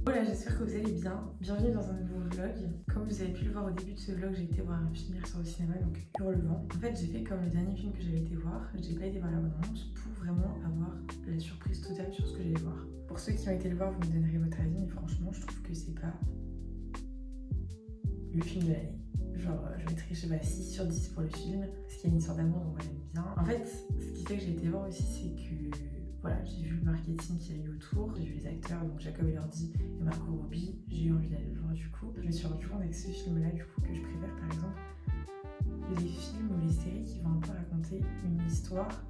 Voilà, j'espère que vous allez bien. Bienvenue dans un nouveau vlog. Comme vous avez pu le voir au début de ce vlog, j'ai été voir un film hier soir au cinéma, donc Hurlevent. En fait, j'ai fait comme le dernier film que j'avais été voir. J'ai pas été voir la bande-annonce pour vraiment avoir la surprise totale sur ce que j'allais voir. Pour ceux qui ont été le voir, vous me donnerez votre avis, mais franchement, je trouve que c'est pas le film de l'année. Genre, je mettrais, je sais pas, 6 sur 10 pour le film, parce qu'il y a une histoire d'amour, donc moi j'aime bien. En fait, ce qui fait que j'ai été voir aussi, c'est que voilà, j'ai vu le marketing qu'il y a eu autour, j'ai vu les acteurs, donc Jacob Elordi et Margot Robbie, j'ai eu envie d'aller le voir du coup. Je me suis rendu compte avec ce film-là du coup que je préfère par exemple les films ou les séries qui vont un peu raconter une histoire,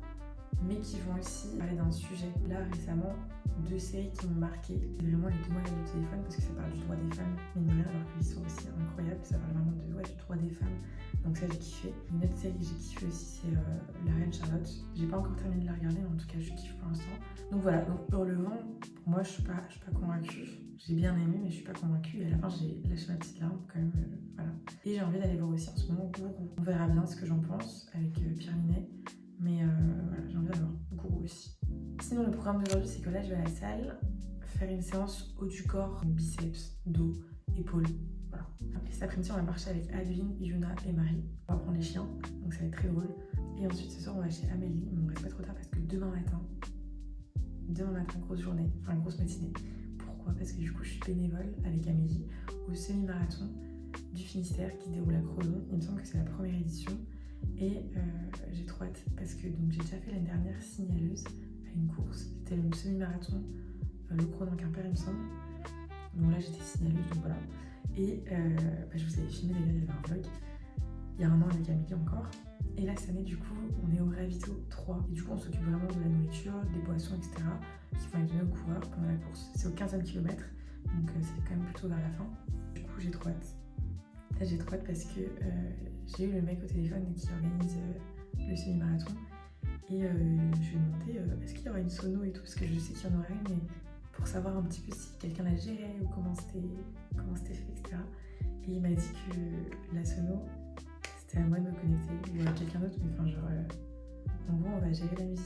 mais qui vont aussi parler d'un sujet. Là récemment, 2 séries qui m'ont marqué, c'est vraiment Les Demoiselles du téléphone, parce que ça parle du droit des femmes, mais de rien, alors que l'histoire aussi est incroyable, ça parle vraiment du droit des femmes. Donc ça j'ai kiffé. Une autre série que j'ai kiffé aussi c'est La Reine Charlotte. J'ai pas encore terminé de la regarder mais en tout cas je kiffe pour l'instant. Donc voilà, donc Hurlevent, pour moi je suis pas convaincue. J'ai bien aimé mais je suis pas convaincue et à la fin j'ai lâché ma petite larme quand même. Voilà. Et j'ai envie d'aller voir aussi en ce moment Gourou. On verra bien ce que j'en pense avec Pierre Ninet. Mais voilà, j'ai envie d'aller voir Gourou aussi. Sinon le programme d'aujourd'hui c'est que là je vais à la salle faire une séance haut du corps, biceps, dos, épaules. Voilà. Et cet après-midi, on va marcher avec Adeline, Yuna et Marie. On va prendre les chiens, donc ça va être très drôle. Et ensuite, ce soir, on va chez Amélie, mais on reste pas trop tard parce que demain matin, grosse journée, enfin grosse matinée. Pourquoi? Parce que du coup, je suis bénévole avec Amélie au semi-marathon du Finistère qui se déroule à Credon. Il me semble que c'est la première édition. Et j'ai trop hâte parce que donc, j'ai déjà fait l'année dernière signaleuse à une course. C'était le semi-marathon, le Credon-Quimper, il me semble. Donc là, j'étais signaleuse, donc voilà. Et je vous avais filmé d'ailleurs, il y avait un vlog il y a un an avec Amélie encore. Et là cette année du coup on est au Ravito 3 et du coup on s'occupe vraiment de la nourriture, des boissons etc. qui vont être données aux coureurs pendant la course. C'est au 15e kilomètre donc c'est quand même plutôt vers la fin. Du coup j'ai trop hâte. Là j'ai trop hâte parce que j'ai eu le mec au téléphone qui organise le semi-marathon et je lui ai demandé est-ce qu'il y aura une sono et tout parce que je sais qu'il y en aurait mais pour savoir un petit peu si quelqu'un la gérait ou comment c'était fait etc. Et il m'a dit que la sono, c'était à moi de me connecter ou à quelqu'un d'autre, mais enfin genre, en gros on va gérer la musique,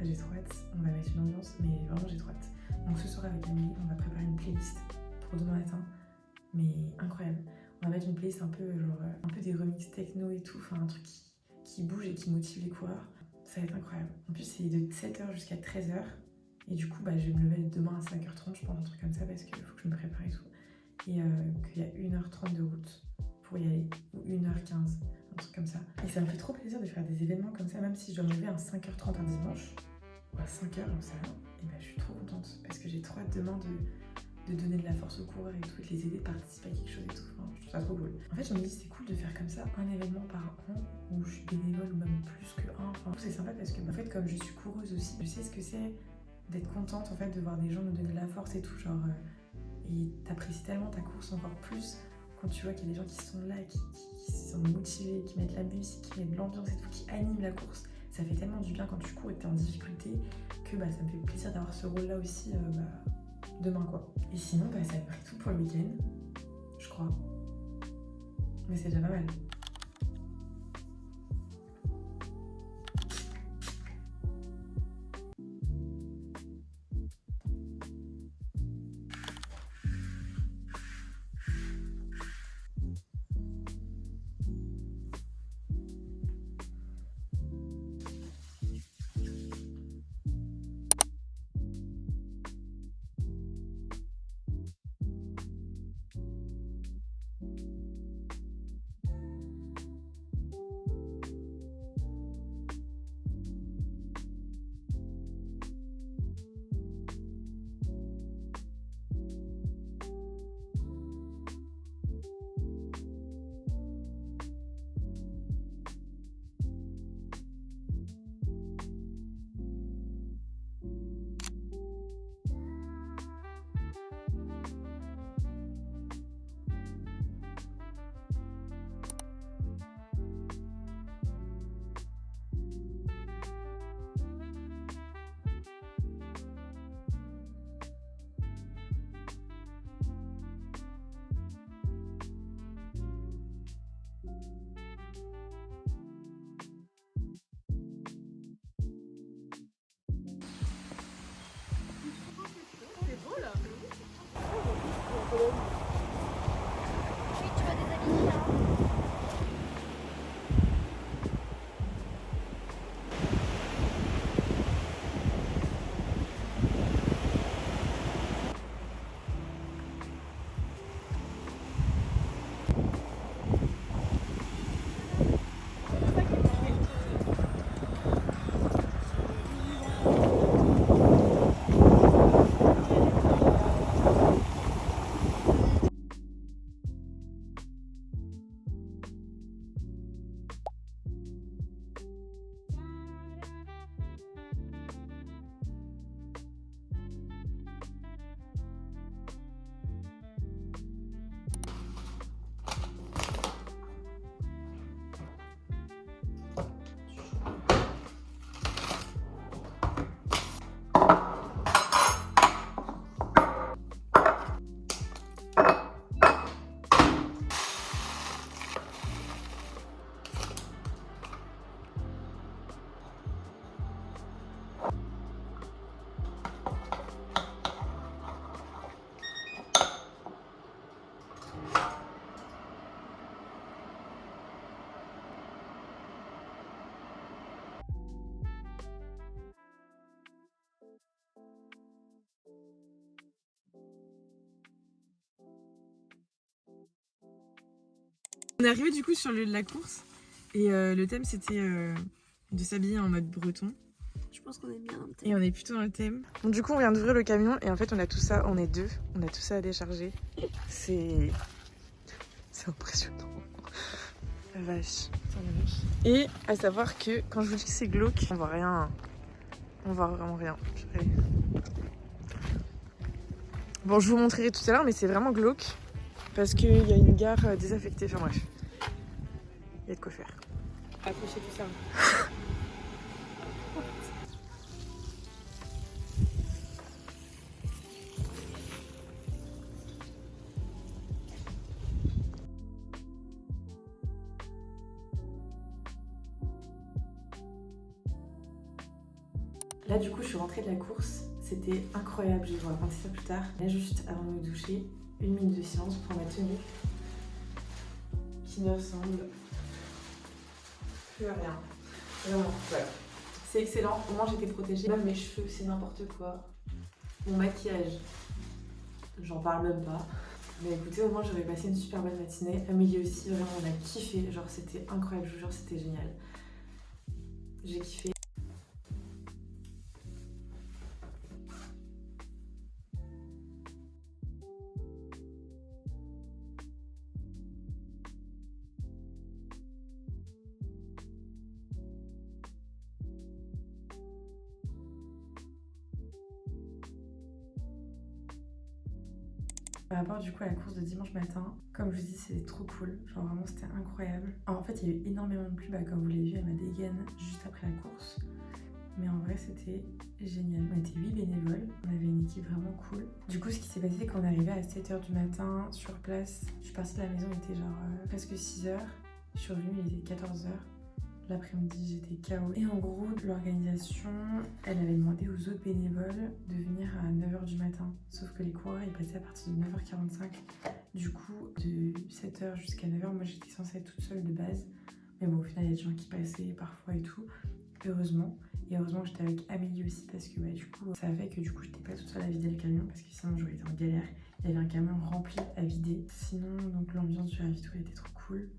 j'ai trop hâte, on va mettre une ambiance, mais vraiment j'ai trop hâte. Donc ce soir avec Amélie, on va préparer une playlist pour demain matin, mais incroyable. On va mettre une playlist un peu genre, un peu des remixes techno et tout, enfin un truc qui bouge et qui motive les coureurs. Ça va être incroyable. En plus c'est de 7h jusqu'à 13h, et du coup je vais me lever demain à 5h30, je pense un truc comme ça, parce qu'il faut que je me prépare et tout. Et qu'il y a 1h30 de route pour y aller, ou 1h15, un truc comme ça. Et ça me fait trop plaisir de faire des événements comme ça, même si je dois me lever à 5h30 un dimanche, ou à 5h, j'en sais rien. Et je suis trop contente, parce que j'ai trop hâte demain de donner de la force aux coureurs et tout, et de les aider à participer à quelque chose et tout. Enfin, je trouve ça trop cool. En fait, je me dis c'est cool de faire comme ça un événement par an, où je suis bénévole, ou même plus que un. Enfin, c'est sympa parce que, en fait, comme je suis coureuse aussi, je sais ce que c'est d'être contente, en fait, de voir des gens me donner de la force et tout, genre... Et t'apprécies tellement ta course encore plus quand tu vois qu'il y a des gens qui sont là, qui sont motivés, qui mettent la musique, qui mettent de l'ambiance et tout, qui animent la course. Ça fait tellement du bien quand tu cours et que t'es en difficulté que ça me fait plaisir d'avoir ce rôle-là aussi demain quoi. Et sinon, ça a pris tout pour le week-end, je crois. Mais c'est déjà pas mal. On est arrivé du coup sur le lieu de la course et le thème c'était de s'habiller en mode breton. Je pense qu'on est bien dans le thème. Et on est plutôt dans le thème. Donc du coup on vient d'ouvrir le camion et en fait on a tout ça, on est deux, on a tout ça à décharger. C'est impressionnant. La vache. Et à savoir que quand je vous dis que c'est glauque, on voit rien. On voit vraiment rien. Bon, je vous montrerai tout à l'heure, mais c'est vraiment glauque parce qu'il y a une gare désaffectée. Enfin bref, il y a de quoi faire. Accrochez tout ça. Là, du coup, je suis rentrée de la course. C'était incroyable, je vais vous raconter ça plus tard. Là, juste avant de me doucher, 1 minute de silence pour ma tenue qui ne ressemble plus à rien. Vraiment, voilà. C'est excellent, au moins j'étais protégée. Même mes cheveux, c'est n'importe quoi. Mon maquillage, j'en parle même pas. Mais écoutez, au moins j'aurais passé une super bonne matinée. Amélie aussi, vraiment, on a kiffé. Genre, c'était incroyable, je vous jure, c'était génial. J'ai kiffé. Par rapport du coup à la course de dimanche matin, comme je vous dis, c'était trop cool, genre vraiment c'était incroyable. Alors, en fait, il y a eu énormément de pluie, comme vous l'avez vu, elle m'a dégaine juste après la course. Mais en vrai, c'était génial. On était 8 bénévoles, on avait une équipe vraiment cool. Du coup, ce qui s'est passé, c'est qu'on est arrivé à 7h du matin sur place. Je suis partie de la maison, il était genre presque 6h. Je suis revenue, il était 14h. L'après-midi, j'étais KO. Et en gros, l'organisation, elle avait demandé aux autres bénévoles de venir à 9h du matin. Sauf que les coureurs, ils passaient à partir de 9h45. Du coup, de 7h jusqu'à 9h, moi j'étais censée être toute seule de base. Mais bon, au final, il y a des gens qui passaient parfois et tout. Heureusement. Et heureusement que j'étais avec Amélie aussi parce que du coup, ça fait que du coup, j'étais pas toute seule à vider le camion parce que sinon, j'aurais été en galère. Il y avait un camion rempli à vider. Sinon, donc l'ambiance du ravito était trop cool.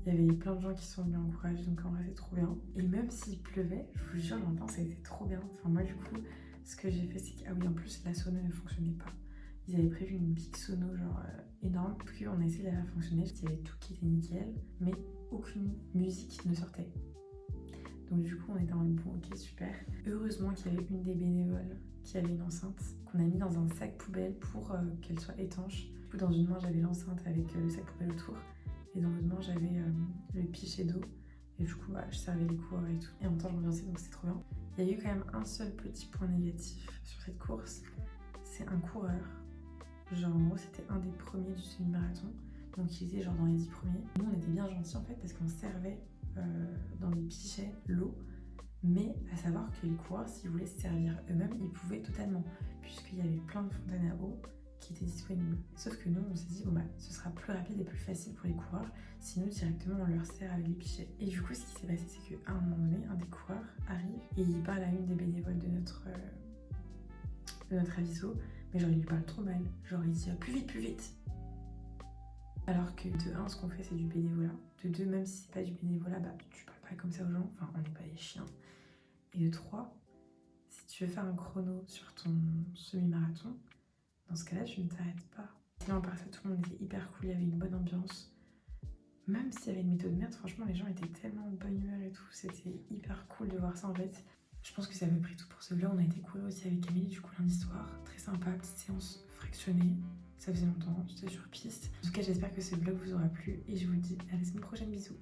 Il y avait plein de gens qui sont venus encourager, donc en vrai c'est trop bien. Et même s'il pleuvait, je vous jure, l'ambiance ça a été trop bien. Enfin moi du coup, ce que j'ai fait c'est que, ah oui en plus la sono ne fonctionnait pas. Ils avaient prévu une big sono genre énorme, puis on a essayé de la faire fonctionner. Il y avait tout qui était nickel, mais aucune musique ne sortait. Donc du coup on était en mode bon ok super. Heureusement qu'il y avait une des bénévoles qui avait une enceinte qu'on a mis dans un sac poubelle pour qu'elle soit étanche. Du coup dans une main j'avais l'enceinte avec le sac poubelle autour. Et dans l'autre main, j'avais le pichet d'eau. Et du coup, je servais les coureurs et tout. Et en même temps, je m'ambiançais, donc c'était trop bien. Il y a eu quand même un seul petit point négatif sur cette course. C'est un coureur. Genre, en gros, c'était un des premiers du semi-marathon. Donc, il était genre dans les 10 premiers. Nous, on était bien gentils en fait, parce qu'on servait dans des pichets l'eau. Mais à savoir que les coureurs, s'ils voulaient se servir eux-mêmes, ils pouvaient totalement. Puisqu'il y avait plein de fontaines à eau qui était disponible. Sauf que nous, on s'est dit, ce sera plus rapide et plus facile pour les coureurs si nous, directement, on leur sert avec les pichets. Et du coup, ce qui s'est passé, c'est qu'à un moment donné, un des coureurs arrive et il parle à une des bénévoles de notre aviso, mais genre, il lui parle trop mal. Genre, il dit, plus vite, plus vite. Alors que de 1, ce qu'on fait, c'est du bénévolat. De 2, même si c'est pas du bénévolat, tu parles pas comme ça aux gens. Enfin, on n'est pas des chiens. Et de 3, si tu veux faire un chrono sur ton semi-marathon, dans ce cas-là, tu ne t'arrêtes pas. Sinon, à part ça, tout le monde était hyper cool, il y avait une bonne ambiance. Même s'il y avait une méthode merde, franchement, les gens étaient tellement en bonne humeur et tout. C'était hyper cool de voir ça en fait. Je pense que c'est à peu près tout pour ce vlog. On a été courir aussi avec Amélie, du coup, lundi soir. Très sympa, petite séance fractionnée. Ça faisait longtemps, j'étais sur piste. En tout cas, j'espère que ce vlog vous aura plu et je vous dis à la semaine prochaine. Bisous.